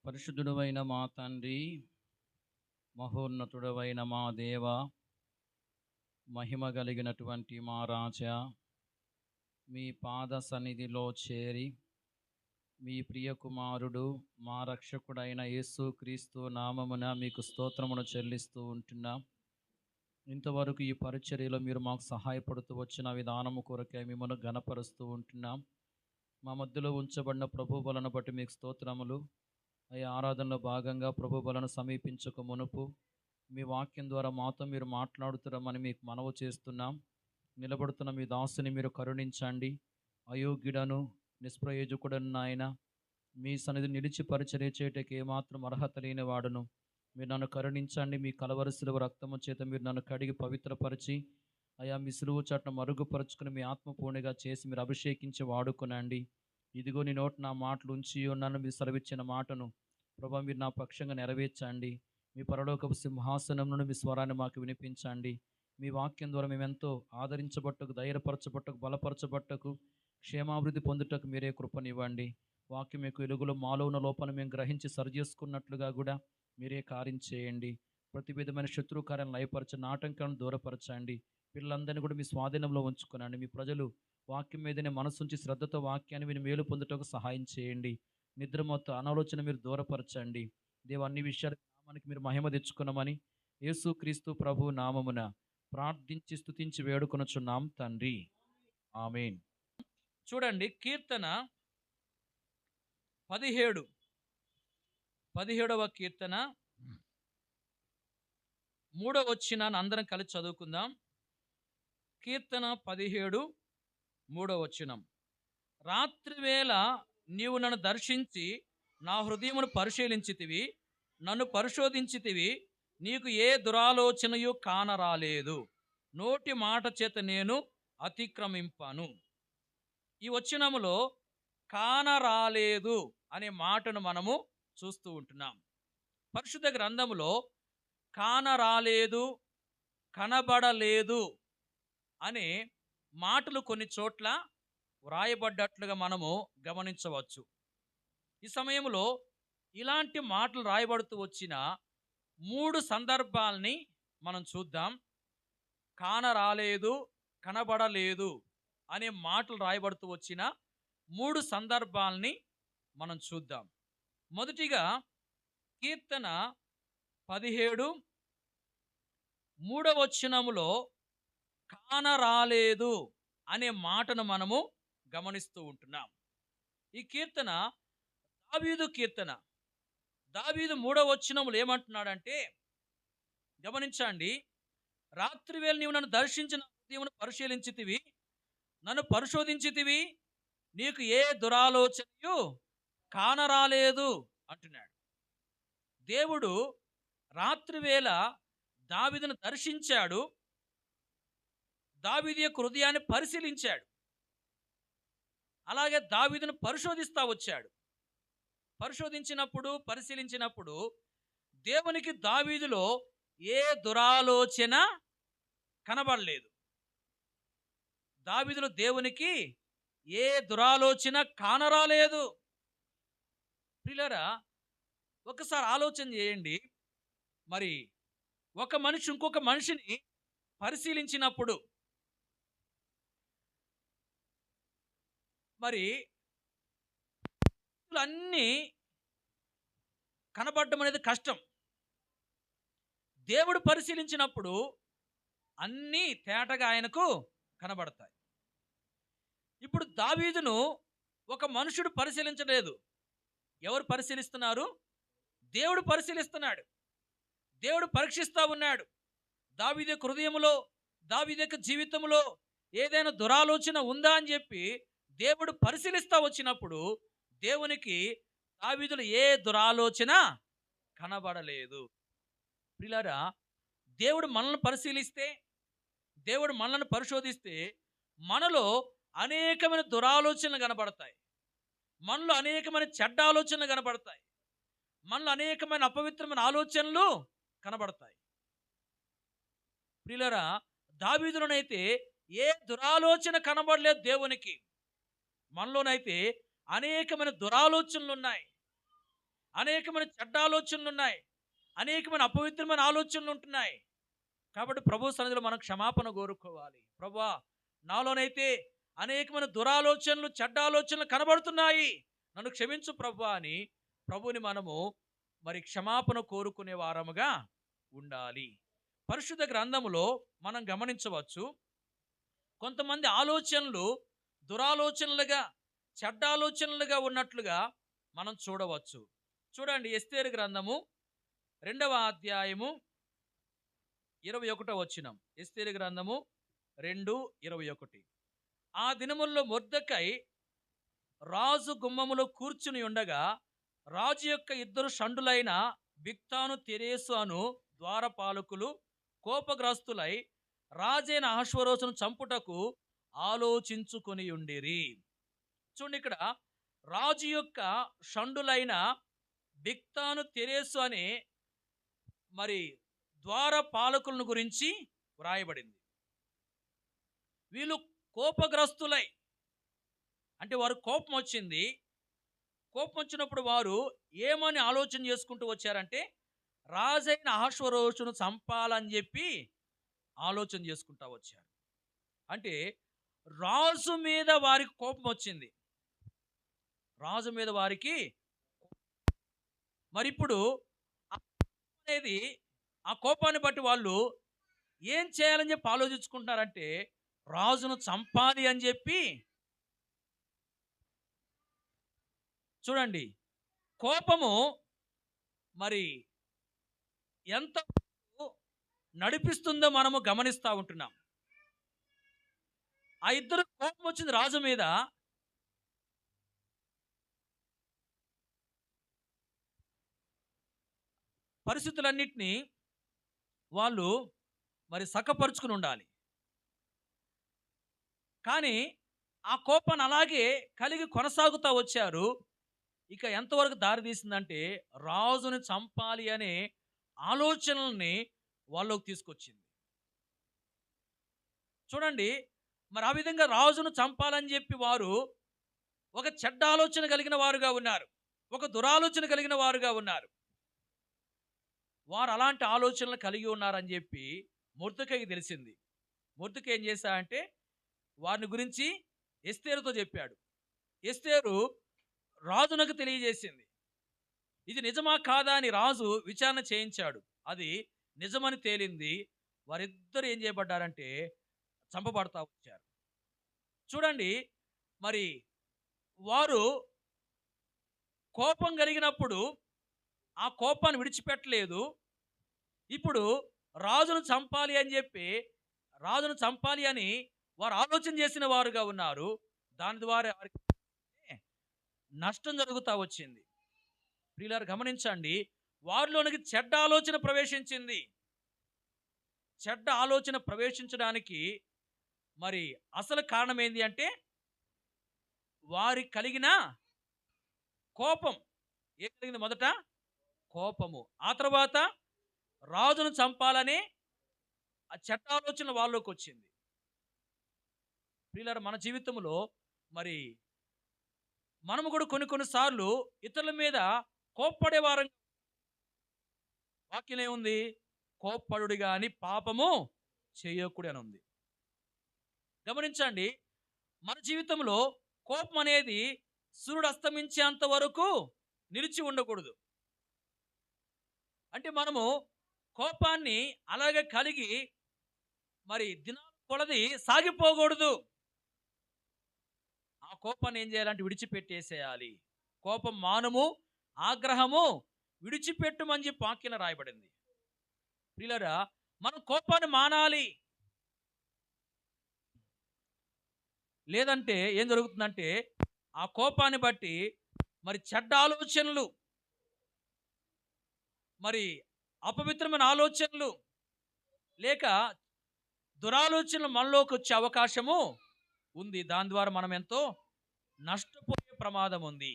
పరిశుద్ధుడవైన మా తండ్రి, మహోన్నతుడవైన మా దేవ, మహిమ కలిగినటువంటి మా రాజా, మీ పాద సన్నిధిలో చేరి మీ ప్రియ కుమారుడు మా రక్షకుడైన యేసుక్రీస్తు నామమున మీకు స్తోత్రమును చెల్లిస్తూ ఉంటున్నాం. ఇంతవరకు ఈ పరిచర్యలో మీరు మాకు సహాయపడుతూ వచ్చిన విధానము కొరకే మిమ్మల్ని ఘనపరుస్తూ ఉంటున్నాం. మా మధ్యలో ఉంచబడిన ప్రభు బలను బట్టి మీకు స్తోత్రములు. అయ్యా, ఆరాధనలో భాగంగా ప్రభు బలను సమీపించక మునుపు మీ వాక్యం ద్వారా మాతో మీరు మాట్లాడుతున్నామని మీకు మనవి చేస్తున్నాం. నిలబడుతున్న మీ దాసుని మీరు కరుణించండి. అయోగ్యుడను నిష్ప్రయోజకుడను నాయన, మీ సన్నిధి నిలిచి పరిచర్య చేయటకి ఏమాత్రం అర్హత లేని వాడును. మీరు నన్ను కరుణించండి. మీ కలవరి సిలువ రక్తము చేత మీరు నన్ను కడిగి పవిత్రపరిచి అయా మీ సిలువ చాటును మరుగుపరుచుకుని మీ ఆత్మపూర్ణిగా చేసి మీరు అభిషేకించి వాడుకునండి. ఇదిగో నీ నోటి నా మాటలు ఉంచి ఉన్నాను. మీరు సెలవిచ్చిన మాటను ప్రభా మీరు నా పక్షంగా నెరవేర్చండి. మీ పరలోకపు సింహాసనం నుండి మీ స్వరాన్ని మాకు వినిపించండి. మీ వాక్యం ద్వారా మేమెంతో ఆదరించబట్టకు, ధైర్యపరచబట్టకు, బలపరచబట్టకు, క్షేమాభివృద్ధి పొందుటకు మీరే కృపనివ్వండి. వాక్యం యొక్క వెలుగులో మాలో ఉన్న లోపాన్ని మేము గ్రహించి సరిచేసుకున్నట్లుగా కూడా మీరే కార్యం చేయండి. ప్రతి విధమైన శత్రు కార్యాలను లయపరచండి, ఆటంకాలను దూరపరచండి. పిల్లలందరినీ కూడా మీ స్వాధీనంలో ఉంచుకునండి. మీ ప్రజలు వాక్యం మీదనే మనసుంచి శ్రద్ధతో వాక్యాన్ని విని మేలు పొందుటకు సహాయం చేయండి. నిద్ర మొత్తం అనాలోచన మీరు దూరపరచండి. దేవ, అన్ని విషయాలు నామానికి మీరు మహిమ తెచ్చుకున్నామని యేసుక్రీస్తు ప్రభు నామమున ప్రార్థించి స్తుతించి వేడుకొనుచున్నాం తండ్రి. ఆమేన్. చూడండి, కీర్తన 17వ కీర్తన 3వ వచనాన్ని అందరం కలిసి చదువుకుందాం. కీర్తన 17 3వ వచనం. రాత్రివేళ నీవు నన్ను దర్శించి నా హృదయమును పరిశీలించితివి, నన్ను పరిశోధించితివి, నీకు ఏ దురాలోచనయు కానరాలేదు. నోటి మాట చేత నేను అతిక్రమింపను. ఈ వచనములో కానరాలేదు అనే మాటను మనము చూస్తూ ఉంటున్నాం. పరిశుద్ధ గ్రంథములో కానరాలేదు, కనబడలేదు అనే మాటలు కొన్ని చోట్ల వ్రాయబడ్డట్లుగా మనము గమనించవచ్చు. ఈ సమయంలో ఇలాంటి మాటలు రాయబడుతూ వచ్చిన 3 సందర్భాల్ని మనం చూద్దాం. కానరాలేదు, కనబడలేదు అనే మాటలు రాయబడుతూ వచ్చిన 3 సందర్భాల్ని మనం చూద్దాం. మొదటిగా కీర్తన 17 3వ వచనములో కానరాలేదు అనే మాటను మనము గమనిస్తూ ఉంటున్నాం. ఈ కీర్తన దావీదు కీర్తన. దావీదు 3వ వచనములు ఏమంటున్నాడంటే, గమనించండి, రాత్రివేళ నీవు నన్ను దర్శించిన హృదయమును పరిశీలించితివి, నన్ను పరిశోధించితివి, నీకు ఏ దురాలోచనయు కానరాలేదు అంటున్నాడు. దేవుడు రాత్రివేళ దావీదును దర్శించాడు, దావీదు యొక్క హృదయాన్ని పరిశీలించాడు. అలాగే దావీదును పరిశోధిస్తా వచ్చాడు. పరిశీలించినప్పుడు దేవునికి దావీదులో ఏ దురాలోచన కనబడలేదు. దావీదులో దేవునికి ఏ దురాలోచన కానరాలేదు. ప్రియులారా, ఒకసారి ఆలోచన చేయండి. మరి ఒక మనిషి ఇంకొక మనిషిని పరిశీలించినప్పుడు మరి అన్నీ కనబడడం అనేది కష్టం. దేవుడు పరిశీలించినప్పుడు అన్నీ తేటగా ఆయనకు కనబడతాయి. ఇప్పుడు దావీదును ఒక మనుషుడు పరిశీలించలేదు. ఎవరు పరిశీలిస్తున్నారు? దేవుడు పరిశీలిస్తున్నాడు. దేవుడు పరీక్షిస్తూ ఉన్నాడు. దావీదు యొక్క హృదయములో, దావీదు యొక్క జీవితంలో ఏదైనా దురాలోచన ఉందా అని చెప్పి దేవుడు పరిశీలిస్తూ వచ్చినప్పుడు దేవునికి దావీదులో ఏ దురాలోచన కనబడలేదు. ప్రియులారా, దేవుడు మనల్ని పరిశీలిస్తే, దేవుడు మనల్ని పరిశోధిస్తే మనలో అనేకమైన దురాలోచనలు కనబడతాయి. మనలో అనేకమైన చెడ్డ ఆలోచనలు కనబడతాయి. మనలో అనేకమైన అపవిత్రమైన ఆలోచనలు కనబడతాయి. ప్రియులారా, దావీదులోనైతే ఏ దురాలోచన కనబడలేదు దేవునికి. మనలోనైతే అనేకమైన దురాలోచనలు ఉన్నాయి. అనేకమైన చెడ్డ ఆలోచనలు ఉన్నాయి, అనేకమైన అపవిత్రమైన ఆలోచనలు ఉంటున్నాయి. కాబట్టి ప్రభు సన్నిధిలో మనం క్షమాపణ కోరుకోవాలి. ప్రభువా, నాలోనైతే అనేకమైన దురాలోచనలు, చెడ్డ ఆలోచనలు కనబడుతున్నాయి, నన్ను క్షమించు ప్రభువా అని ప్రభుని మనము మరి క్షమాపణ కోరుకునే వారముగా ఉండాలి. పరిశుద్ధ గ్రంథములో మనం గమనించవచ్చు, కొంతమంది ఆలోచనలు దురాలోచనలుగా, చెడ్డ ఆలోచనలుగా ఉన్నట్లుగా మనం చూడవచ్చు. చూడండి, ఎస్తేరు గ్రంథము 2వ అధ్యాయము 21వ వచనం. ఎస్తేరు గ్రంథము 2:21. ఆ దినముల్లో మొర్దెకై రాజు గుమ్మములో కూర్చుని ఉండగా, రాజు యొక్క ఇద్దరు షండులైన బిక్తాను తెరేసు అను ద్వారపాలకులు కోపగ్రస్తులై రాజైన అహష్వేరోషును చంపుటకు ఆలోచించుకొని ఉండిరి. చూడండి, ఇక్కడ రాజు యొక్క షండులైన బిక్తాను తెరేసు అనే మరి ద్వారపాలకులను గురించి వ్రాయబడింది. వీళ్ళు కోపగ్రస్తులై, అంటే వారు కోపం వచ్చింది. కోపం వచ్చినప్పుడు వారు ఏమని ఆలోచన చేసుకుంటూ వచ్చారంటే, రాజైన అహష్వేరోషును చంపాలని చెప్పి ఆలోచన చేసుకుంటూ వచ్చారు. అంటే రాజు మీద వారికి కోపం వచ్చింది. రాజు మీద వారికి మరి ఇప్పుడు అనేది, ఆ కోపాన్ని బట్టి వాళ్ళు ఏం చేయాలని చెప్పి ఆలోచించుకుంటారంటే, రాజును చంపాలి అని చెప్పి. చూడండి, కోపము మరి ఎంత నడిపిస్తుందో మనము గమనిస్తూ ఉంటున్నాం. ఆ ఇద్దరు కోపం వచ్చింది రాజు మీద. పరిస్థితులన్నిటినీ వాళ్ళు మరి సఖపరుచుకుని ఉండాలి. కానీ ఆ కోపాన్ని అలాగే కలిగి కొనసాగుతూ వచ్చారు. ఇక ఎంతవరకు దారి తీసిందంటే, రాజుని చంపాలి అనే ఆలోచనల్ని వాళ్ళకి తీసుకొచ్చింది. చూడండి, మరి ఆ విధంగా రాజును చంపాలని చెప్పి వారు ఒక చెడ్డ ఆలోచన కలిగిన వారుగా ఉన్నారు, ఒక దురాలోచన కలిగిన వారుగా ఉన్నారు. వారు అలాంటి ఆలోచనలు కలిగి ఉన్నారని చెప్పి మొర్దెకైకి తెలిసింది. మొర్దెకై ఏం చేశాడంటే, వారిని గురించి ఎస్తేరుతో చెప్పాడు. ఎస్తేరు రాజునకు తెలియజేసింది. ఇది నిజమా కాదా అని రాజు విచారణ చేయించాడు. అది నిజమని తేలింది. వారిద్దరు ఏం చేయబడ్డారంటే చంపబడతా వచ్చారు. చూడండి, మరి వారు కోపం కలిగినప్పుడు ఆ కోపాన్ని విడిచిపెట్టలేదు. ఇప్పుడు రాజును చంపాలి అని చెప్పి, రాజును చంపాలి అని వారు ఆలోచన చేసిన వారుగా ఉన్నారు. దాని ద్వారా వారికి నష్టం జరుగుతూ వచ్చింది. ప్రియులారా, గమనించండి, వారిలోనికి చెడ్డ ఆలోచన ప్రవేశించింది. చెడ్డ ఆలోచన ప్రవేశించడానికి మరి అసలు కారణం ఏంటి అంటే, వారికి కలిగిన కోపం. ఏం కలిగింది? మొదట కోపము, ఆ తర్వాత రాజును చంపాలని ఆ చెడ్డ ఆలోచన వాళ్ళలోకి వచ్చింది. ప్రియులారా, మన జీవితంలో మరి మనము కూడా కొన్నిసార్లు ఇతరుల మీద కోప్పడే వారం. వాక్యం ఏముంది? కోప్పడుడి గాని పాపము చేయకుడి అని ఉంది. గమనించండి, మన జీవితంలో కోపం అనేది సూర్యుడు అస్తమించేంత వరకు నిలిచి ఉండకూడదు. అంటే మనము కోపాన్ని అలాగే కలిగి మరి దినాల కొలది సాగిపోకూడదు. ఆ కోపాన్ని ఏం చేయాలంటే విడిచిపెట్టేసేయాలి. కోపం మానుము, ఆగ్రహము విడిచిపెట్టుమని చెప్పి వాక్యం రాయబడింది. ప్రియులారా, మనం కోపాన్ని మానాలి. లేదంటే ఏం జరుగుతుందంటే, ఆ కోపాన్ని బట్టి మరి చెడ్డ ఆలోచనలు, మరి అపవిత్రమైన ఆలోచనలు, లేక దురాలోచనలు మనలోకి వచ్చే అవకాశము ఉంది. దాని ద్వారా మనం ఎంతో నష్టపోయే ప్రమాదం ఉంది.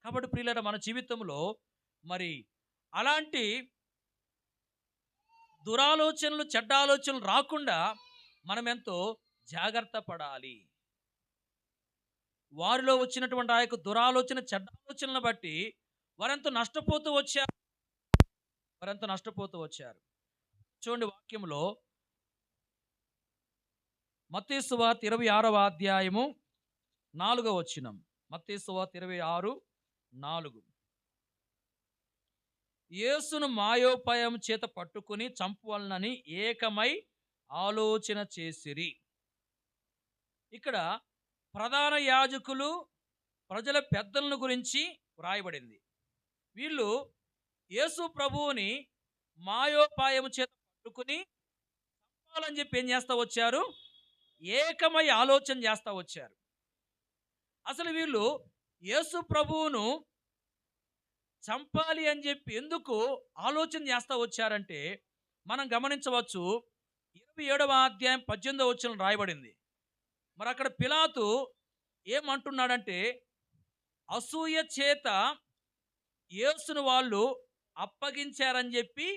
కాబట్టి ప్రియులారా, మన జీవితంలో మరి అలాంటి దురాలోచనలు, చెడ్డ ఆలోచనలు రాకుండా మనం ఎంతో జాగ్రత్త పడాలి. వారిలో వచ్చినటువంటి ఆ యొక్క దురాలోచన, చెడ్డ ఆలోచనలను బట్టి వారెంతో నష్టపోతూ వచ్చారు. వారెంతో నష్టపోతూ వచ్చారు. చూడండి వాక్యంలో మత్తయి సువార్త 26వ అధ్యాయము 4వ వచనం. మత్తయి సువార్త 26:4. యేసును మాయోపాయం చేత పట్టుకుని చంపవలనని ఏకమై ఆలోచన చేసిరి. ఇక్కడ ప్రధాన యాజకులు ప్రజల పెద్దలను గురించి వ్రాయబడింది. వీళ్ళు యేసు ప్రభువుని మాయోపాయం చేత పట్టుకుని చంపాలని చెప్పి ఏం చేస్తా వచ్చారు? ఏకమై ఆలోచన చేస్తా వచ్చారు. అసలు వీళ్ళు యేసు ప్రభువును చంపాలి అని చెప్పి ఎందుకు ఆలోచన చేస్తా వచ్చారంటే మనం గమనించవచ్చు. 27వ అధ్యాయం 18వ వచనం రాయబడింది. మరి అక్కడ పిలాతు ఏమంటున్నాడంటే, అసూయ చేత యేసును వాళ్ళు అప్పగించారని చెప్పి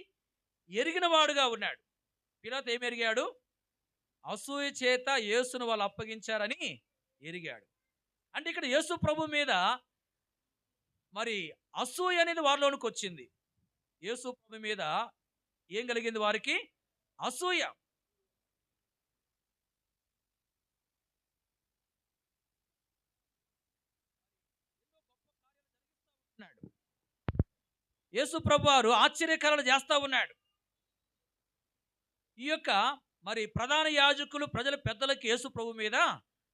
ఎరిగిన వాడుగా ఉన్నాడు. పిలాతు ఏమి ఎరిగాడు? అసూయ చేత యేసును వాళ్ళు అప్పగించారని ఎరిగాడు. అంటే ఇక్కడ యేసు ప్రభు మీద మరి అసూయ అనేది వారిలోనికి వచ్చింది. యేసు ప్రభు మీద ఏం కలిగింది? వారికి అసూయ. యేసు ప్రభు వారు ఆశ్చర్యకారాలు చేస్తా ఉన్నాడు. ఈ యొక్క మరి ప్రధాన యాజకులు ప్రజల పెద్దలకి యేసు ప్రభు మీద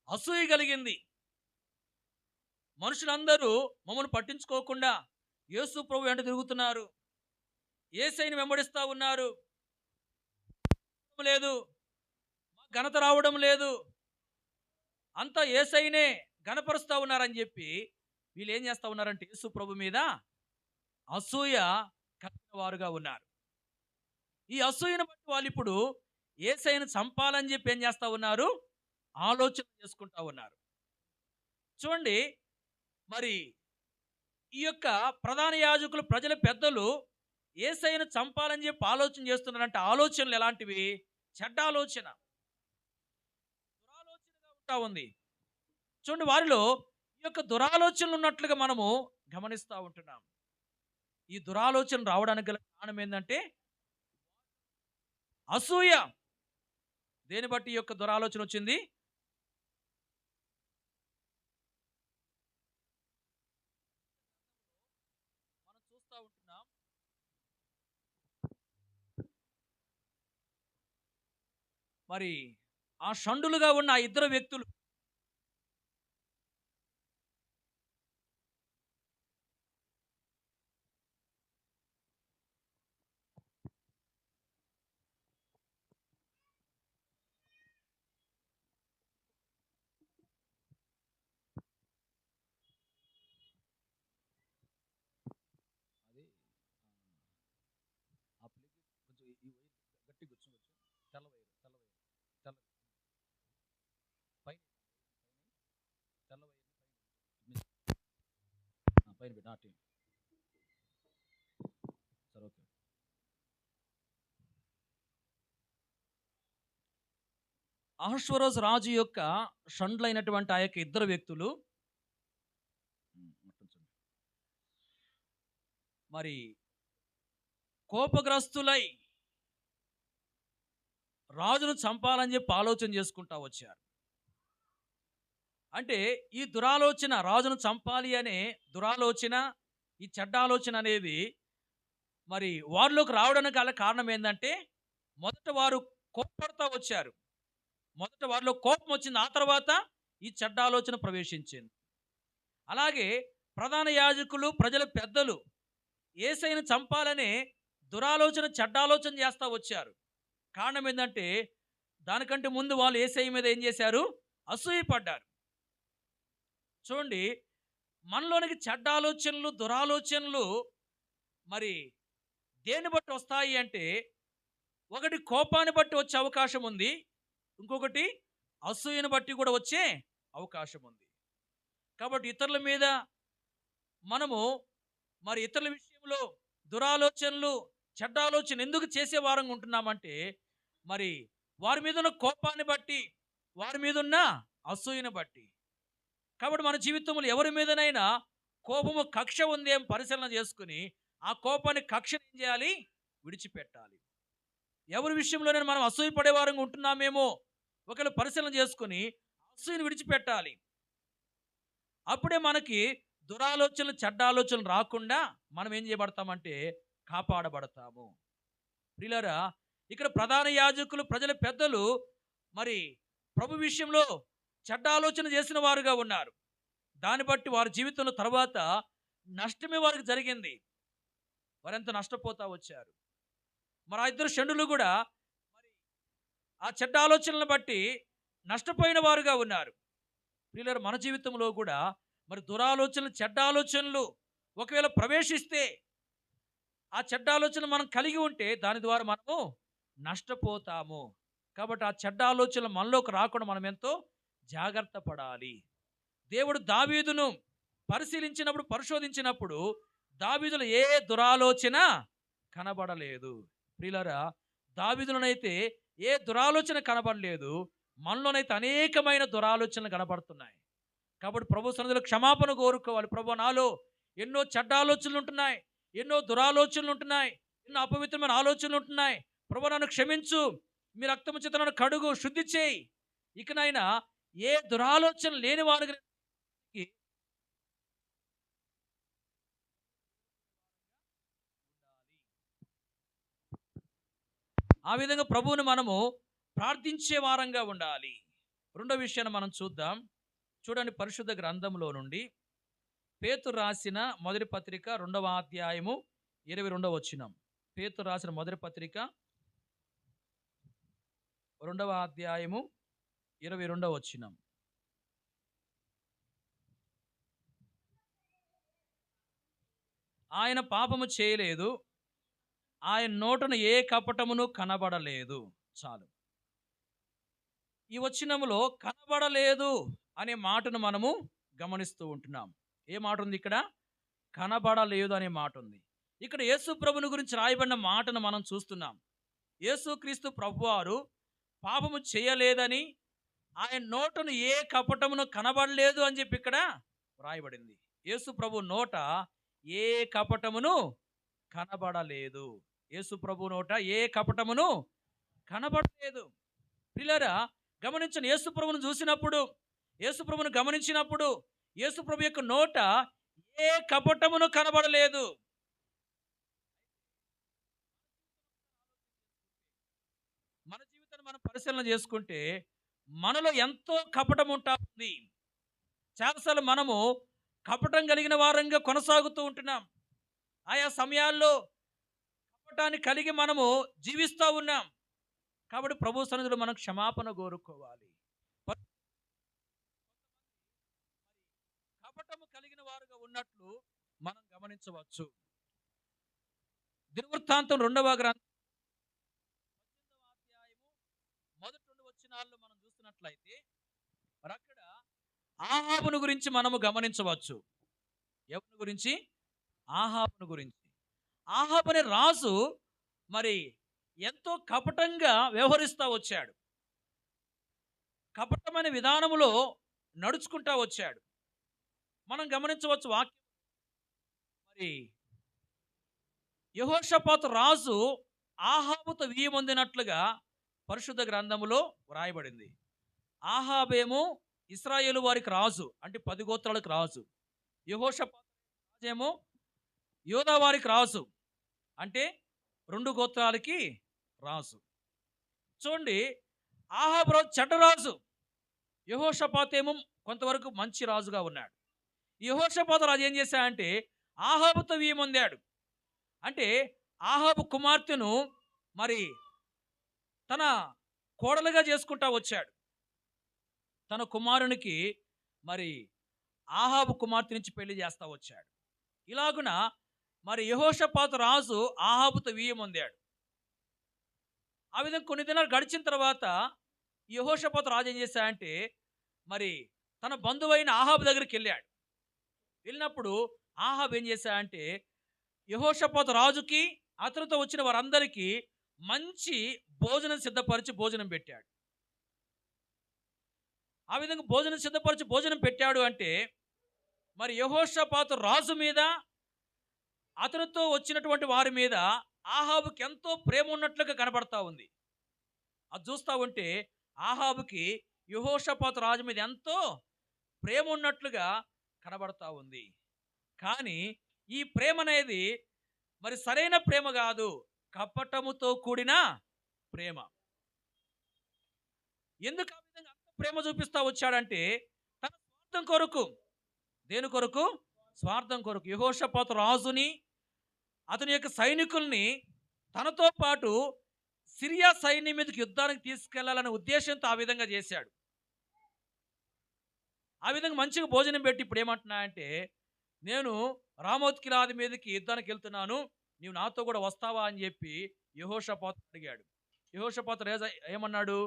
అసూయ కలిగింది. మనుషులందరూ మమ్మల్ని పట్టించుకోకుండా యేసు ప్రభు వెంట తిరుగుతున్నారు, యేసయ్యని వెంబడిస్తూ ఉన్నారు, లేదు ఘనత రావడం లేదు, అంతా యేసయ్యనే ఘనపరుస్తూ ఉన్నారని చెప్పి వీళ్ళు ఏం చేస్తూ ఉన్నారంటే యేసు ప్రభు మీద అసూయ కలిగిన వారుగా ఉన్నారు. ఈ అసూయను బట్టి వాళ్ళు ఇప్పుడు యేసయ్యను చంపాలని చెప్పి ఏం చేస్తూ ఉన్నారు? ఆలోచన చేసుకుంటా ఉన్నారు. చూడండి, మరి ఈ యొక్క ప్రధాన యాజకులు ప్రజల పెద్దలు యేసయ్యను చంపాలని చెప్పి ఆలోచన చేస్తున్నారంటే ఆలోచనలు ఎలాంటివి? చెడ్డ ఆలోచన, దురాలోచనగా ఉంటా ఉంది. చూడండి, వారిలో ఈ యొక్క దురాలోచనలు ఉన్నట్లుగా మనము గమనిస్తూ ఉంటున్నాం. ఈ దురాలోచన రావడానికి గల కారణం ఏంటంటే అసూయ. దేని బట్టి ఈ యొక్క దురాలోచన వచ్చింది? మనం చూస్తూ ఉంటున్నాం. మరి ఆ షండులుగా ఉన్న ఆ ఇద్దరు వ్యక్తులు అహష్వరోజు రాజు యొక్క షండ్లైనటువంటి ఆ యొక్క ఇద్దరు వ్యక్తులు మరి కోపగ్రస్తులై రాజును చంపాలని చెప్పి ఆలోచన చేసుకుంటా వచ్చారు. అంటే ఈ దురాలోచన, రాజును చంపాలి అనే దురాలోచన, ఈ చెడ్డ ఆలోచన అనేది మరి వారిలోకి రావడానికి గల కారణం ఏంటంటే మొదట వారు కోపపడతా వచ్చారు. మొదట వారిలో కోపం వచ్చింది, ఆ తర్వాత ఈ చెడ్డ ఆలోచన ప్రవేశించింది. అలాగే ప్రధాన యాజకులు ప్రజల పెద్దలు యేసయ్యను చంపాలనే దురాలోచన, చెడ్డ ఆలోచన చేస్తూ వచ్చారు. కారణం ఏంటంటే దానికంటే ముందు వాళ్ళు యేసయ్య మీద ఏం చేశారు? అసూయపడ్డారు. చూడండి, మనలోనికి చెడ్డ ఆలోచనలు, దురాలోచనలు మరి దేన్ని బట్టి వస్తాయి అంటే ఒకటి కోపాన్ని బట్టి వచ్చే అవకాశం ఉంది, ఇంకొకటి అసూయను బట్టి కూడా వచ్చే అవకాశం ఉంది. కాబట్టి ఇతరుల మీద మనము మరి ఇతరుల విషయంలో దురాలోచనలు, చెడ్డ ఆలోచన ఎందుకు చేసే వారంగా ఉంటున్నామంటే మరి వారి మీద ఉన్న కోపాన్ని బట్టి, వారి మీద ఉన్న అసూయను బట్టి. కాబట్టి మన జీవితంలో ఎవరి మీదనైనా కోపము కక్ష ఉందేం పరిశీలన చేసుకుని ఆ కోపాన్ని కక్షను ఏం చేయాలి? విడిచిపెట్టాలి. ఎవరి విషయంలోనైనా మనం అసూయపడే వారంగా ఉంటున్నామేమో ఒకవేళ పరిశీలన చేసుకుని అసూయను విడిచిపెట్టాలి. అప్పుడే మనకి దురాలోచనలు, చెడ్డ ఆలోచనలు రాకుండా మనం ఏం చేయబడతామంటే కాపాడబడతాము. ప్రియులారా, ఇక్కడ ప్రధాన యాజకులు, ప్రజల పెద్దలు మరి ప్రభు విషయంలో చెడ్డ ఆలోచన చేసిన వారుగా ఉన్నారు. దాన్ని బట్టి వారి జీవితంలో తర్వాత నష్టమే వారికి జరిగింది. వారెంత నష్టపోతా వచ్చారు. మరి ఆ ఇద్దరు షండులు కూడా మరి ఆ చెడ్డ ఆలోచనలను బట్టి నష్టపోయిన వారుగా ఉన్నారు. ప్రియులారా, మన జీవితంలో కూడా మరి దురాలోచనలు, చెడ్డ ఆలోచనలు ఒకవేళ ప్రవేశిస్తే, ఆ చెడ్డ ఆలోచన మనం కలిగి ఉంటే దాని ద్వారా మనము నష్టపోతాము. కాబట్టి ఆ చెడ్డ ఆలోచనలు మనలోకి రాకుండా మనం ఎంతో జాగ్రత్త పడాలి. దేవుడు దావీదును పరిశీలించినప్పుడు, పరిశోధించినప్పుడు దావీదులో ఏ దురాలోచన కనబడలేదు. ప్రియులారా, దావీదులోనైతే ఏ దురాలోచన కనబడలేదు, మనలోనైతే అనేకమైన దురాలోచనలు కనబడుతున్నాయి. కాబట్టి ప్రభు సన్నిధిలో క్షమాపణ కోరుకోవాలి. ప్రభు, నాలో ఎన్నో చెడ్డ ఆలోచనలు ఉంటున్నాయి, ఎన్నో దురాలోచనలు ఉంటున్నాయి, ఎన్నో అపవిత్రమైన ఆలోచనలు ఉంటున్నాయి. ప్రభు, నన్ను క్షమించు, మీ రక్తము చేత నన్ను కడుగు, శుద్ధి చేయి. ఇకనైనా ఏ దురాలోచన లేని వారికి ఆ విధంగా ప్రభువుని మనము ప్రార్థించే వారంగా ఉండాలి. రెండో విషయాన్ని మనం చూద్దాం. చూడండి, పరిశుద్ధ గ్రంథంలో నుండి పేతురు రాసిన మొదటి పత్రిక 2వ అధ్యాయము 22వ వచనం. పేతురు రాసిన మొదటి పత్రిక 2వ అధ్యాయము 22వ వచనం. ఆయన పాపము చేయలేదు, ఆయన నోటను ఏ కపటమును కనబడలేదు. చాలు. ఈ వచనములో కనబడలేదు అనే మాటను మనము గమనిస్తూ ఉంటున్నాం. ఏ మాట ఉంది ఇక్కడ? కనబడలేదు అనే మాట ఉంది. ఇక్కడ యేసు ప్రభుని గురించి రాయబడిన మాటను మనం చూస్తున్నాం. యేసుక్రీస్తు ప్రభువారు పాపము చేయలేదని, ఆయన నోటను ఏ కపటమును కనబడలేదు అని చెప్పి ఇక్కడ రాయబడింది. యేసు ప్రభు నోట ఏ కపటమును కనబడలేదు. యేసు ప్రభు నోట ఏ కపటమును కనబడలేదు. ప్రియులారా, గమనించండి, యేసు ప్రభువును చూసినప్పుడు, యేసు ప్రభువును గమనించినప్పుడు యేసు ప్రభు యొక్క నోట ఏ కపటమును కనబడలేదు. మన జీవితాన్ని మనం పరిశీలన చేసుకుంటే మనలో ఎంతో కపటం ఉంటా ఉంది. చాలాసార్లు మనము కపటం కలిగిన వారంగా కొనసాగుతూ ఉంటున్నాం. ఆయా సమయాల్లో కపటాన్ని కలిగి మనము జీవిస్తూ ఉన్నాం. కాబట్టి ప్రభు సన్నిధిలో మనం క్షమాపణ కోరుకోవాలి. కపటము కలిగిన వారుగా ఉన్నట్లు మనం గమనించవచ్చు. దినవృత్తాంతం 2వ గ్రంథం 18వ అధ్యాయము మొదటి 2 వచనాల్లో మనం చూస్తున్నట్లయితే మరి అక్కడ ఆహాబును గురించి మనము గమనించవచ్చు. ఎవరి గురించి? ఆహాబును గురించి. ఆహాబు అనే రాజు మరి ఎంతో కపటంగా వ్యవహరిస్తూ వచ్చాడు. కపటమైన విధానములో నడుచుకుంటా వచ్చాడు. మనం గమనించవచ్చు వాక్యం. మరి యెహోషాపాతు రాజు ఆహాబుతో వియ్యమొందినట్లుగా పరిశుద్ధ గ్రంథములో వ్రాయబడింది. ఆహాబేమో ఇశ్రాయేలు వారికి రాజు, అంటే 10 గోత్రాలకు రాజు. యెహోషాపాతు రాజేమో యోధా వారికి రాజు, అంటే 2 గోత్రాలకి రాజు. చూడండి, ఆహాబు రాజు చెడ్డరాజు, యెహోషాపాతు ఏమో కొంతవరకు మంచి రాజుగా ఉన్నాడు. యెహోషాపాతు రాజు ఏం చేశాడంటే ఆహాబుతో వియ్యమొందాడు. అంటే ఆహాబు కుమార్తెను మరి తన కోడలుగా చేసుకుంటా వచ్చాడు. తన కుమారునికి మరి ఆహాబు కుమార్తె నుంచి పెళ్లి చేస్తా వచ్చాడు. ఇలాగున మరి యెహోషాపాతు రాజు ఆహాబుతో వియ్యమొందాడు. ఆ విధంగా కొన్ని దినాలు గడిచిన తర్వాత యెహోషాపాతు రాజు ఏం చేశాడంటే మరి తన బంధువైన ఆహాబు దగ్గరికి వెళ్ళాడు. వెళ్ళినప్పుడు ఆహాబు ఏం చేశాడంటే యెహోషాపాతు రాజుకి అతనితో వచ్చిన వారందరికీ మంచి భోజనం సిద్ధపరిచి భోజనం పెట్టాడు. ఆ విధంగా భోజనం సిద్ధపరిచి భోజనం పెట్టాడు అంటే మరి యెహోషాపాతు రాజు మీద, అతనితో వచ్చినటువంటి వారి మీద ఆహాబుకి ఎంతో ప్రేమ ఉన్నట్లుగా కనబడతా ఉంది. అది చూస్తా ఉంటే ఆహాబుకి యెహోషాపాతు రాజు మీద ఎంతో ప్రేమ ఉన్నట్లుగా కనబడతా ఉంది. కానీ ఈ ప్రేమ అనేది మరి సరైన ప్రేమ కాదు, కపటముతో కూడిన ప్రేమ. ఎందుకు ఆ విధంగా అంత ప్రేమ చూపిస్తా వచ్చాడంటే తన స్వార్థం కొరకు. దేని కొరకు? స్వార్థం కొరకు. యెహోషాపాతు రాజుని, అతని యొక్క సైనికుల్ని తనతో పాటు సిరియా సైన్యం మీదకి యుద్ధానికి తీసుకెళ్లాలనే ఉద్దేశంతో ఆ విధంగా చేశాడు. ఆ విధంగా మంచిగా భోజనం పెట్టి ఇప్పుడు ఏమంటున్నా అంటే, నేను రామోత్ గిలాదు మీదకి యుద్ధానికి వెళ్తున్నాను, నీవు నాతో కూడా వస్తావా అని చెప్పి యెహోషాపాతు అడిగాడు. యెహోషాపాతు రాజు ఏమన్నాడు?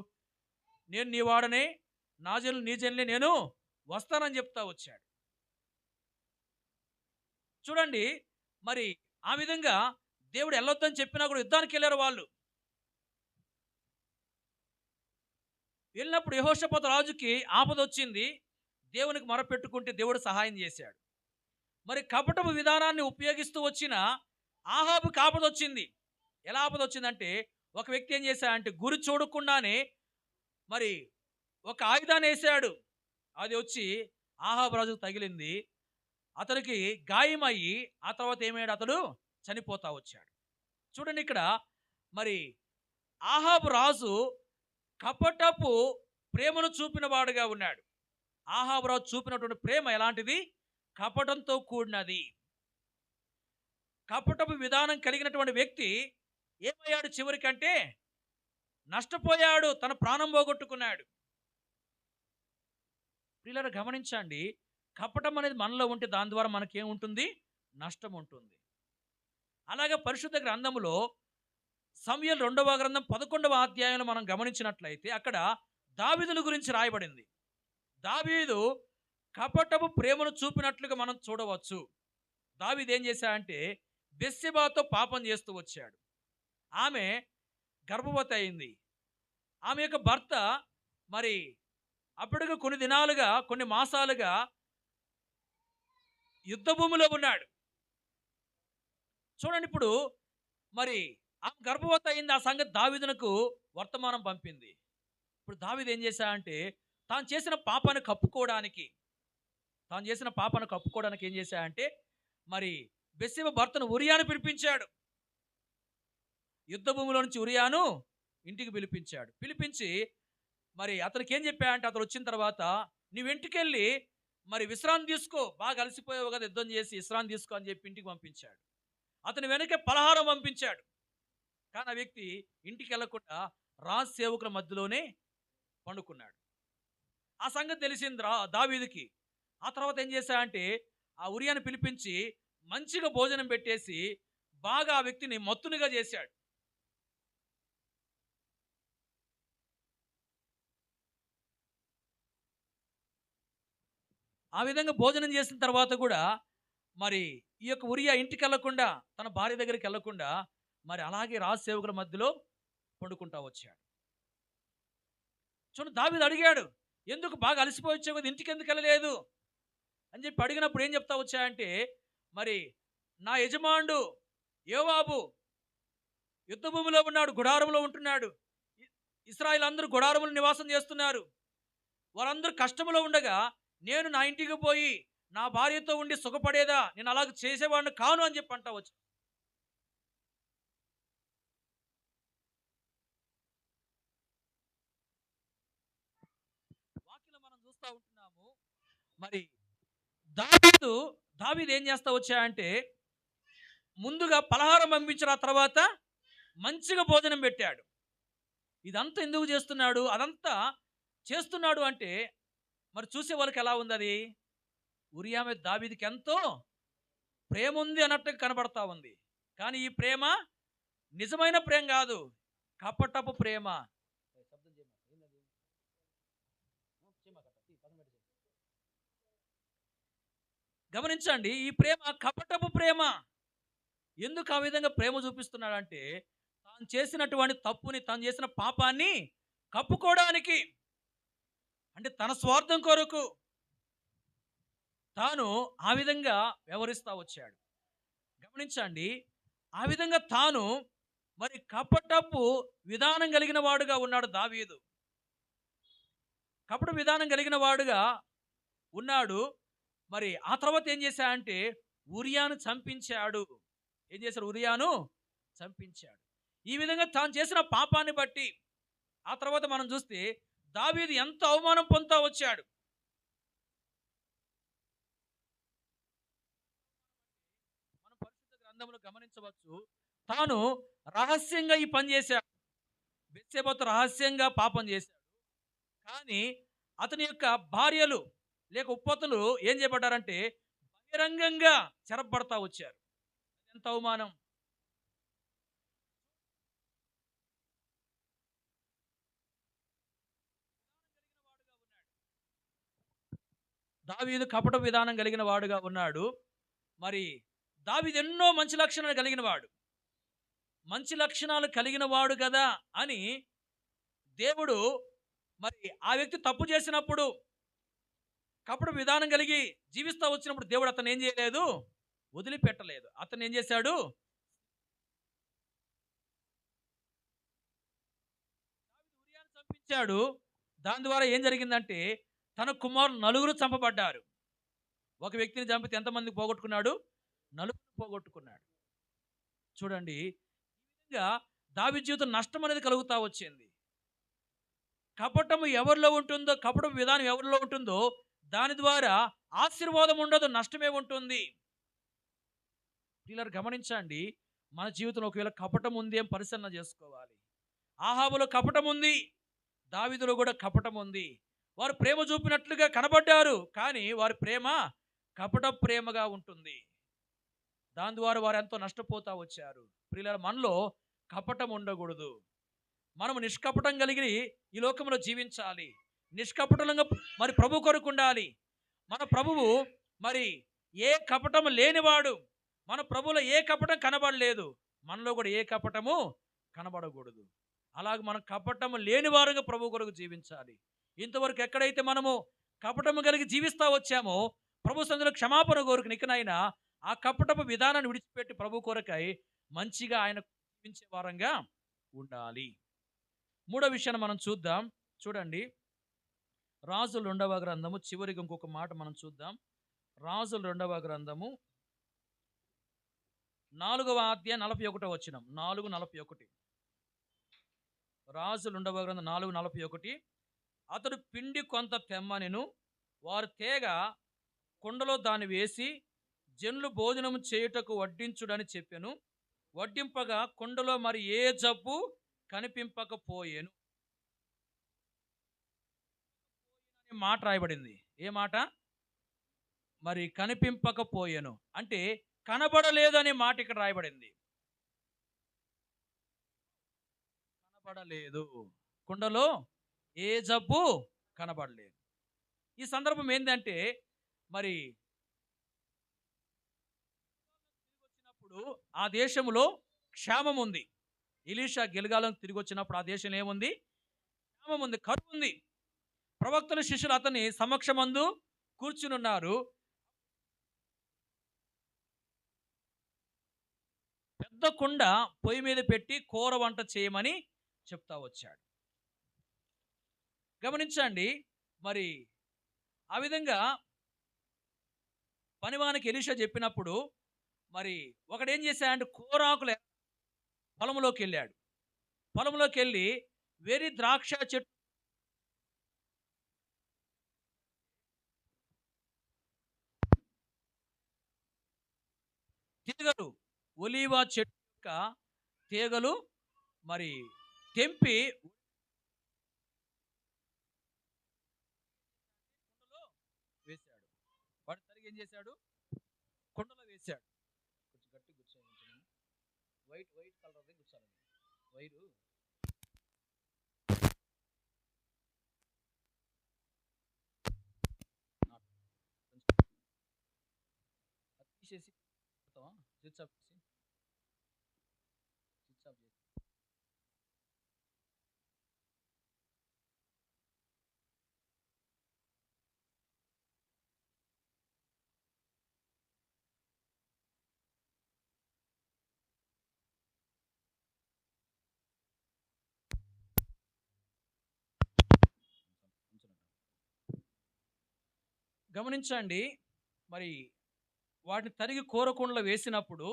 నేను నీ వాడనే, నా జనులు నీ జనులే, నేను వస్తానని చెప్తా వచ్చాడు. చూడండి, మరి ఆ విధంగా దేవుడు వెళ్ళొద్దని చెప్పినా కూడా యుద్ధానికి వెళ్ళారు వాళ్ళు. వెళ్ళినప్పుడు యెహోషాపాతు రాజుకి ఆపద వచ్చింది. దేవునికి మొరపెట్టుకుంటే దేవుడు సహాయం చేశాడు. మరి కపటపు విధానాన్ని ఉపయోగిస్తూ వచ్చిన ఆహాబుకి ఆపద వచ్చింది. ఎలా ఆపద వచ్చిందంటే, ఒక వ్యక్తి ఏం చేశాడంటే గురి చూడకుండానే మరి ఒక ఆయుధాన్ని వేసాడు. అది వచ్చి ఆహాబు రాజుకు తగిలింది. అతనికి గాయమయ్యి ఆ తర్వాత ఏమయ్యాడు? అతడు చనిపోతా వచ్చాడు. చూడండి, ఇక్కడ మరి ఆహాబు రాజు కపటపు ప్రేమను చూపిన వాడుగా ఉన్నాడు. ఆహాబు రాజు చూపినటువంటి ప్రేమ ఎలాంటిది? కపటంతో కూడినది. కపటపు విధానం కలిగినటువంటి వ్యక్తి ఏమయ్యాడు? చివరికంటే నష్టపోయాడు, తన ప్రాణం పోగొట్టుకున్నాడు. ప్రియులారా గమనించండి, కపటం అనేది మనలో ఉంటే దాని ద్వారా మనకేముంటుంది? నష్టం ఉంటుంది. అలాగే పరిశుద్ధ గ్రంథములో సమూయేలు 2వ గ్రంథం 11వ అధ్యాయంలో మనం గమనించినట్లయితే అక్కడ దావీదును గురించి రాయబడింది. దావీదు కపటపు ప్రేమను చూపినట్లుగా మనం చూడవచ్చు. దావీదు ఏం చేశాడంటే బెత్షెబాతో పాపం చేస్తూ వచ్చాడు. ఆమె గర్భవతి అయింది. ఆమె యొక్క భర్త మరి అప్పటికి కొన్ని దినాలుగా, కొన్ని మాసాలుగా యుద్ధ భూమిలో ఉన్నాడు. చూడండి, ఇప్పుడు మరి ఆమె గర్భవతి అయింది. ఆ సంగతి దావీదునకు వర్తమానం పంపింది. ఇప్పుడు దావీదు ఏం చేశాడంటే తాను చేసిన పాపాన్ని కప్పుకోవడానికి ఏం చేశాడంటే మరి బెత్షెబ భర్తను ఉరియాను పిలిపించాడు. యుద్ధ భూమిలో నుంచి ఉరియాను ఇంటికి పిలిపించి మరి అతనికి ఏం చెప్పాడంటే, అతను వచ్చిన తర్వాత నీవు ఇంటికెళ్ళి మరి విశ్రాంతి తీసుకో, బాగా అలసిపోయావు కదా యుద్ధం చేసి, విశ్రాంతి తీసుకో అని చెప్పి ఇంటికి పంపించాడు. అతని వెనకే పలహారం పంపించాడు. కానీ ఆ వ్యక్తి ఇంటికి వెళ్లకుండా రాజు సేవకుల మధ్యలోనే పండుకున్నాడు. ఆ సంగతి తెలిసింది దావీదుకి. ఆ తర్వాత ఏం చేశాడంటే ఆ ఉరియాను పిలిపించి మంచిగా భోజనం పెట్టేసి బాగా ఆ వ్యక్తిని మత్తునిగా చేశాడు. ఆ విధంగా భోజనం చేసిన తర్వాత కూడా మరి ఈ యొక్క ఉరియా ఇంటికి వెళ్లకుండా, తన భార్య దగ్గరికి వెళ్లకుండా మరి అలాగే రాజు సేవకుల మధ్యలో పండుకుంటా వచ్చాడు. చూడండి, దావీదు అడిగాడు, ఎందుకు బాగా అలసిపోయి వచ్చావు కదా, ఇంటికి ఎందుకు వెళ్ళలేదు అని చెప్పి అడిగినప్పుడు ఏం చెప్తా వచ్చాయంటే, మరి నా యజమానుడు యోవాబు యుద్ధ భూమిలో ఉన్నాడు, గుడారంలో ఉంటున్నాడు. ఇశ్రాయేలు అందరూ గుడారములు నివాసం చేస్తున్నారు. వారందరూ కష్టములో ఉండగా నేను నా ఇంటికి పోయి నా భార్యతో ఉండి సుఖపడేదా? నేను అలాగ చేసేవాడిని కాను అని చెప్పి అంటా వచ్చి. వాక్యలో మనం చూస్తూ ఉంటున్నాము. మరి దావీదు ఏం చేస్తా వచ్చాయంటే ముందుగా పలహారం పంపించిన తర్వాత మంచిగా భోజనం పెట్టాడు. ఇదంతా ఎందుకు చేస్తున్నాడు? అదంతా చేస్తున్నాడు అంటే మరి చూసే వాళ్ళకి ఎలా ఉంది? అది ఉరియా మీద దావీదుకి ఎంతో ప్రేమ ఉంది అన్నట్టుగా కనబడతా ఉంది. కానీ ఈ ప్రేమ నిజమైన ప్రేమ కాదు, కపటపు ప్రేమ. గమనించండి, ఈ ప్రేమ కపటపు ప్రేమ. ఎందుకు ఆ విధంగా ప్రేమ చూపిస్తున్నాడంటే తాను చేసినటువంటి తప్పుని, తాను చేసిన పాపాన్ని కప్పుకోవడానికి, అంటే తన స్వార్థం కొరకు. తాను ఆ విధంగా వ్యవహరిస్తా వచ్చాడు. గమనించండి. ఆ విధంగా తాను మరి కపటపు విధానం కలిగిన వాడుగా ఉన్నాడు దావీదు. కపట విధానం కలిగిన వాడుగా ఉన్నాడు. మరి ఆ తర్వాత ఏం చేశాడంటే ఉరియాను చంపించాడు. ఏం చేశాడు? ఉరియాను చంపించాడు. ఈ విధంగా తాను చేసిన పాపాన్ని బట్టి ఆ తర్వాత మనం చూస్తే దావీదు ఎంత అవమానం పొందుతా వచ్చాడు. మనం పరిశుద్ధ గ్రంథంలో గమనించవచ్చు. తాను రహస్యంగా ఈ పని చేశాడు. బెత్షెబతో రహస్యంగా పాపం చేశాడు. కానీ అతని యొక్క భార్యలు లేక ఉపపత్నులు ఏం చేయబడ్డారంటే బహిరంగంగా చెరపబడతా వచ్చారు. ఎంత అవమానం! దావీదు కపట విధానం కలిగిన వాడుగా ఉన్నాడు. మరి దావీదు ఎన్నో మంచి లక్షణాలు కలిగిన వాడు. మంచి లక్షణాలు కలిగిన వాడు కదా అని దేవుడు మరి ఆ వ్యక్తి తప్పు చేసినప్పుడు కపట విధానం కలిగి జీవిస్తా వచ్చినప్పుడు దేవుడు అతను ఏం చేయలేదు? వదిలిపెట్టలేదు. అతను ఏం చేశాడు? ఉరియాను చంపించాడు. దాని ద్వారా ఏం జరిగిందంటే తన కుమారులు నలుగురు చంపబడ్డారు. ఒక వ్యక్తిని చంపితే ఎంతమంది పోగొట్టుకున్నాడు? నలుగురు పోగొట్టుకున్నాడు. చూడండి, ఈ విధంగా దావీదు జీవితం నష్టం అనేది కలుగుతా వచ్చింది. కపటము ఎవరిలో ఉంటుందో, కపటపు విధానం ఎవరిలో ఉంటుందో దాని ద్వారా ఆశీర్వాదం ఉండదు, నష్టమే ఉంటుంది. ప్రియులారా గమనించండి, మన జీవితంలో ఒకవేళ కపటం ఉంది అని పరిశీలన చేసుకోవాలి. ఆహాబులో కపటం ఉంది, దావీదులో కూడా కపటం ఉంది. వారు ప్రేమ చూపినట్లుగా కనబడ్డారు, కానీ వారి ప్రేమ కపట ప్రేమగా ఉంటుంది. దాని ద్వారా వారు ఎంతో నష్టపోతా వచ్చారు. ప్రియులారా మనలో కపటం ఉండకూడదు. మనము నిష్కపటం కలిగి ఈ లోకంలో జీవించాలి. నిష్కపటంగా మరి ప్రభు కొరకు ఉండాలి. మన ప్రభువు మరి ఏ కపటం లేనివాడు. మన ప్రభువులో ఏ కపటం కనబడలేదు. మనలో కూడా ఏ కపటము కనబడకూడదు. అలాగే మనం కపటము లేని వారుగా ప్రభు కొరకు జీవించాలి. ఇంతవరకు ఎక్కడైతే మనము కపటము కలిగి జీవిస్తా వచ్చామో ప్రభు సన్నిధిలో క్షమాపణ కోరుకుని ఇకనైనా ఆ కపటపు విధానాన్ని విడిచిపెట్టి ప్రభు కొరకై మంచిగా ఆయన జీవించే వారంగా ఉండాలి. మూడో విషయాన్ని మనం చూద్దాం. చూడండి, రాజుల 2వ గ్రంథము చివరికి ఇంకొక మాట మనం చూద్దాం. రాజుల 2వ గ్రంథము 4వ అధ్యాయం 41వ వచనం. 4:41. రాజుల 2వ గ్రంథం 4:41. అతడు పిండి కొంత తెమ్మనెను. వారు తేగ కుండలో దాన్ని వేసి జనులు భోజనం చేయుటకు వడ్డించుడని చెప్పెను. వడ్డింపగా కుండలో మరి ఏ జబ్బు కనిపింపకపోయెను. అనే మాట రాయబడింది. ఏ మాట? మరి కనిపింపకపోయెను అంటే కనబడలేదు అనే మాట ఇక్కడ రాయబడింది. కనబడలేదు. కుండలో ఏ జబ్బు కనబడలేదు. ఈ సందర్భం ఏంటంటే మరి వచ్చినప్పుడు ఆ దేశంలో క్షామం ఉంది. ఎలీషా గిల్గాలం తిరిగి వచ్చినప్పుడు ఆ దేశంలో ఏముంది? క్షామం ఉంది, కరువు ఉంది. ప్రవక్తల శిష్యులు అతని సమక్షమందు కూర్చునున్నారు. పెద్ద కుండ పొయ్యి మీద పెట్టి కూర వంట చేయమని చెప్తా వచ్చాడు. గమనించండి, మరి ఆ విధంగా పనివానికి ఎలీషా చెప్పినప్పుడు మరి ఒకడేం చేశాడంటే కూరాకులు పొలంలోకి వెళ్ళాడు. పొలంలోకి వెళ్ళి వెరి ద్రాక్ష చెట్టు తీగలు, ఒలీవ చెట్టు యొక్క తీగలు మరి తెంపి కుండలో వేశాడు. వాడు సరిగా ఏం చేశాడు? కుండలో వేశాడు. కొంచెం గట్టి గుచ్చాను. వైట్ వైట్ కలర్ గుచ్చాలి. వైరు తీసేసి స్విచ్ ఆఫ్ చేసి స్విచ్ ఆఫ్ చేసి గమనించండి. మరి వాటిని తరిగి కూరకుండలో వేసినప్పుడు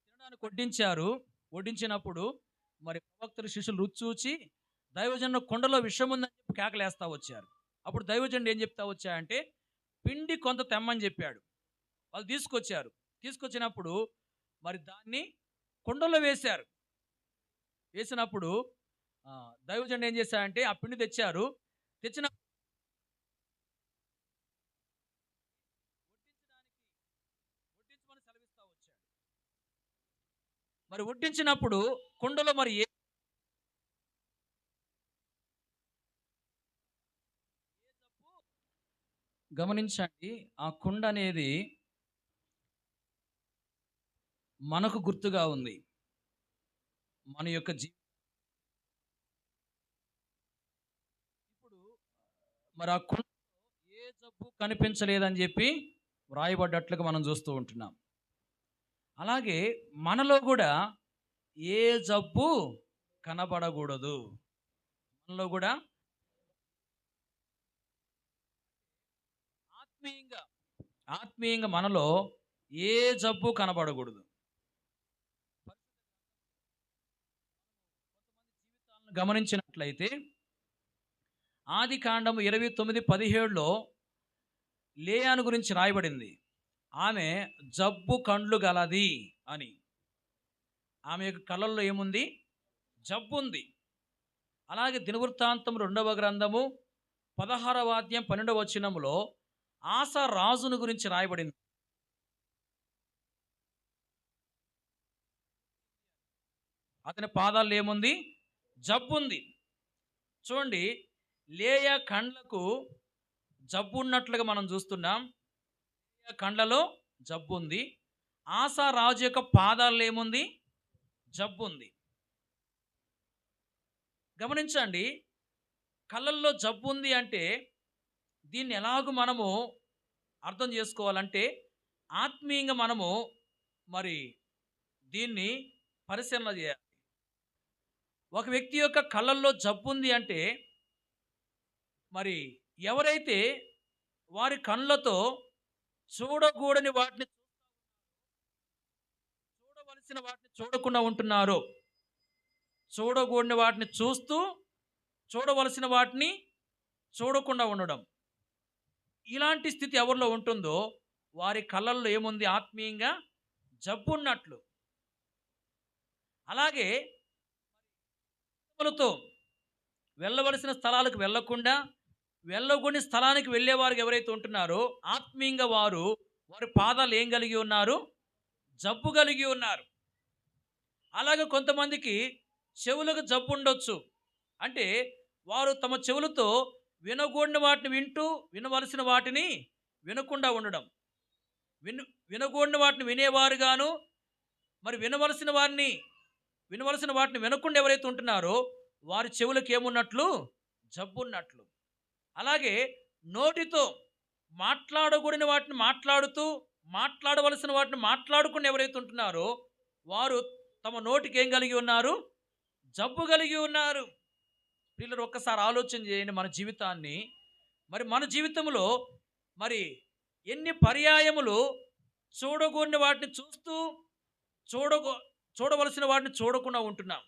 తినడానికి వడ్డించారు. వడ్డించినప్పుడు మరి ప్రవక్తలు శిష్యులు రుచి చూచి దైవజనుడు కుండలో విషం ఉందని చెప్పి కేకలేస్తా వచ్చారు. అప్పుడు దైవజనుడు ఏం చెప్తా వచ్చాడంటే పిండి కొంత తెమ్మని చెప్పాడు. వాళ్ళు తీసుకొచ్చారు. తీసుకొచ్చినప్పుడు మరి దాన్ని కుండలో వేశారు. వేసినప్పుడు దైవజనుడు ఏం చేశాడంటే ఆ పిండి తెచ్చారు. తెచ్చిన వడ్డించమని సెలవిస్తా వచ్చాడు. మరి వడ్డించినప్పుడు కుండలో మరి గమనించండి, ఆ కుండ అనేది మనకు గుర్తుగా ఉంది. మన యొక్క ఇప్పుడు మరి ఆ కుండ ఏ జబ్బు కనిపించలేదని చెప్పి వ్రాయబడ్డట్లుగా మనం చూస్తూ ఉంటున్నాం. అలాగే మనలో కూడా ఏ జబ్బు కనబడకూడదు. మనలో కూడా ఆత్మీయంగా ఆత్మీయంగా మనలో ఏ జబ్బు కనబడకూడదు. గమనించినట్లయితే ఆది కాండము 29:17లో లేయాను గురించి రాయబడింది. ఆమె జబ్బు కండ్లు గలది అని. ఆమె యొక్క కళ్ళల్లో ఏముంది? జబ్బు ఉంది. అలాగే దినవృత్తాంతం 2వ గ్రంథము 16వ అధ్యాయం 12వ వచనములో ఆస రాజును గురించి రాయబడింది. అతని పాదాల్లో ఏముంది? జబ్బు ఉంది. చూడండి, లేయా కండ్లకు జబ్బు ఉన్నట్లుగా మనం చూస్తున్నాం. లేయా కండ్లలో జబ్బు ఉంది. ఆసా రాజు యొక్క పాదాల్లో ఏముంది? జబ్బు ఉంది. గమనించండి, కళ్ళల్లో జబ్బు ఉంది అంటే దీన్ని ఎలాగూ మనము అర్థం చేసుకోవాలంటే ఆత్మీయంగా మనము మరి దీన్ని పరిశీలన చేయాలి. ఒక వ్యక్తి యొక్క కళ్ళల్లో జబ్బు ఉంది అంటే మరి ఎవరైతే వారి కళ్ళతో చూడకూడని వాటిని చూడవలసిన వాటిని చూడకుండా ఉంటున్నారో, చూడకూడని వాటిని చూస్తూ చూడవలసిన వాటిని చూడకుండా ఉండడం, ఇలాంటి స్థితి ఎవరిలో ఉంటుందో వారి కళ్ళల్లో ఏముంది? ఆత్మీయంగా జబ్బు ఉన్నట్లు. అలాగే తో వెళ్ళవలసిన స్థలాలకు వెళ్ళకుండా వెళ్ళకూడని స్థలానికి వెళ్ళేవారు ఎవరైతే ఉంటున్నారో ఆత్మీయంగా వారి పాదాలు ఏం కలిగి ఉన్నారు? జబ్బు కలిగి ఉన్నారు. అలాగే కొంతమందికి చెవులకు జబ్బు ఉండొచ్చు. అంటే వారు తమ చెవులతో వినకూడని వాటిని వింటూ వినవలసిన వాటిని వినకుండా ఉండడం, వినకూడని వాటిని వినేవారుగాను, మరి వినవలసిన వాటిని వినకుండా ఎవరైతే ఉంటున్నారో వారి చెవులకు ఏమున్నట్లు? జబ్బు ఉన్నట్లు. అలాగే నోటితో మాట్లాడకూడని వాటిని మాట్లాడుతూ మాట్లాడవలసిన వాటిని మాట్లాడుకుని ఎవరైతే ఉంటున్నారో వారు తమ నోటికి ఏం కలిగి ఉన్నారు? జబ్బు కలిగి ఉన్నారు. పిల్లలు ఒక్కసారి ఆలోచన చేయండి మన జీవితాన్ని. మరి మన జీవితంలో మరి ఎన్ని పర్యాయములు చూడకూడని వాటిని చూస్తూ చూడవలసిన వాటిని చూడకుండా ఉంటున్నాం.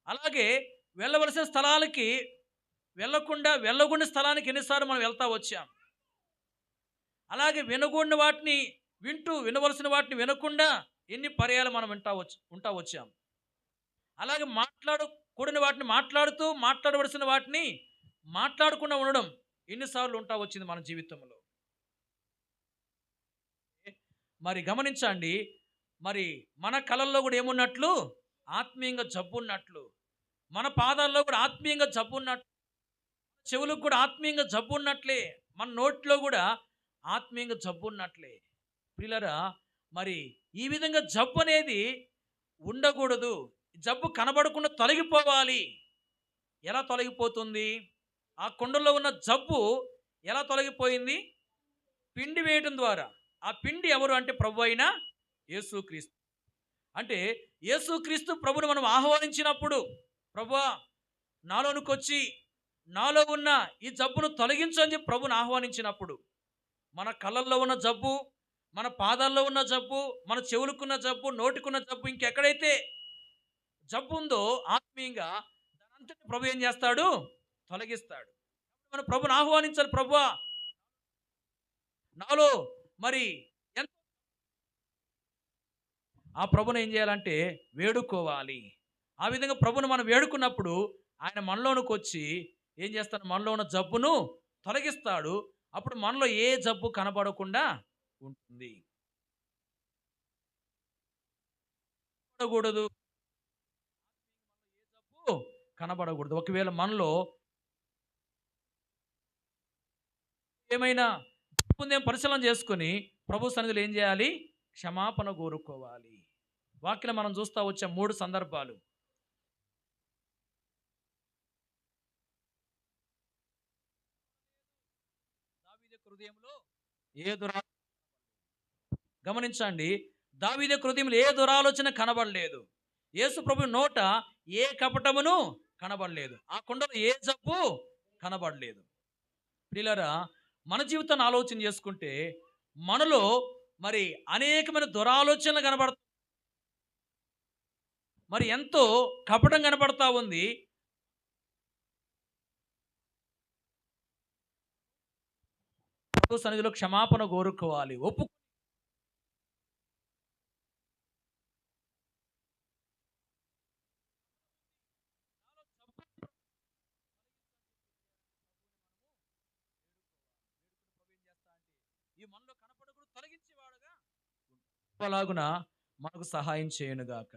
అలాగే వెళ్ళవలసిన స్థలాలకి వెళ్ళకూడని స్థలానికి ఎన్నిసార్లు మనం వెళ్తా వచ్చాం. అలాగే వినకూడని వాటిని వింటూ వినవలసిన వాటిని వినకుండా ఎన్ని పర్యాలు మనం ఉంటా వచ్చాం. అలాగే మాట్లాడకూడని వాటిని మాట్లాడుతూ మాట్లాడవలసిన వాటిని మాట్లాడకుండా ఉండడం ఎన్నిసార్లు ఉంటా వచ్చింది మన జీవితంలో. మరి గమనించండి, మరి మన కళల్లో కూడా ఏమున్నట్లు? ఆత్మీయంగా జబ్బు ఉన్నట్లు. మన పాదాల్లో కూడా ఆత్మీయంగా జబ్బు ఉన్నట్లు, చెవులకు కూడా ఆత్మీయంగా జబ్బు ఉన్నట్లే, మన నోట్లో కూడా ఆత్మీయంగా జబ్బు ఉన్నట్లే. పిల్లరా, మరి ఈ విధంగా జబ్బు అనేది ఉండకూడదు. జబ్బు కనబడకుండా తొలగిపోవాలి. ఎలా తొలగిపోతుంది? ఆ కుండలో ఉన్న జబ్బు ఎలా తొలగిపోయింది? పిండి వేయటం ద్వారా. ఆ పిండి ఎవరు అంటే ప్రభు అయిన యేసుక్రీస్తు. అంటే యేసుక్రీస్తు ప్రభుని మనం ఆహ్వానించినప్పుడు, ప్రభువా నాలోనికి వచ్చి నాలో ఉన్న ఈ జబ్బును తొలగించు అని చెప్పి ప్రభుని ఆహ్వానించినప్పుడు, మన కళ్ళల్లో ఉన్న జబ్బు, మన పాదాల్లో ఉన్న జబ్బు, మన చెవులకున్న జబ్బు, నోటికున్న జబ్బు, ఇంకెక్కడైతే జబ్బు ఉందో ఆత్మీయంగా దానంతటి ప్రభు ఏం చేస్తాడు? తొలగిస్తాడు. మనం ప్రభుని ఆహ్వానించాలి. ప్రభువా నాలో మరి ఎంత, ఆ ప్రభుని ఏం చేయాలంటే వేడుకోవాలి. ఆ విధంగా ప్రభుని మనం వేడుకున్నప్పుడు ఆయన మనలోనికి వచ్చి ఏం చేస్తాడు? మనలో ఉన్న జబ్బును తొలగిస్తాడు. అప్పుడు మనలో ఏ జబ్బు కనబడకుండా ఉంటుంది. కనబడకూడదు, ఏ జబ్బు కనబడకూడదు. ఒకవేళ మనలో ఏమైనా తప్పుందేమో పరిశీలన చేసుకొని ప్రభు సన్నిధిలో ఏం చేయాలి? క్షమాపణ కోరుకోవాలి. వాక్యం మనం చూస్తా వచ్చే 3 సందర్భాలు. దావీదు హృదయంలో ఏ దురా గమనించండి. దావీదు హృదయంలో ఏ దురాలోచన కనబడలేదు. యేసు ప్రభు నోట ఏ కపటమును కనబడలేదు. ఆ కుండలో ఏ జబ్బు కనబడలేదు. ప్రియులారా, మన జీవితాన్ని ఆలోచన చేసుకుంటే మనలో మరి అనేకమైన దురాలోచనలు కనబడతాయి. మరి ఎంతో కపటం కనబడతా ఉంది. ప్రభు సన్నిధిలో క్షమాపణ కోరుకోవాలి. ఈ మనలో కనపడకూడదు తొలగించేవాడుగా అలాగున మనకు సహాయం చేయనుగాక.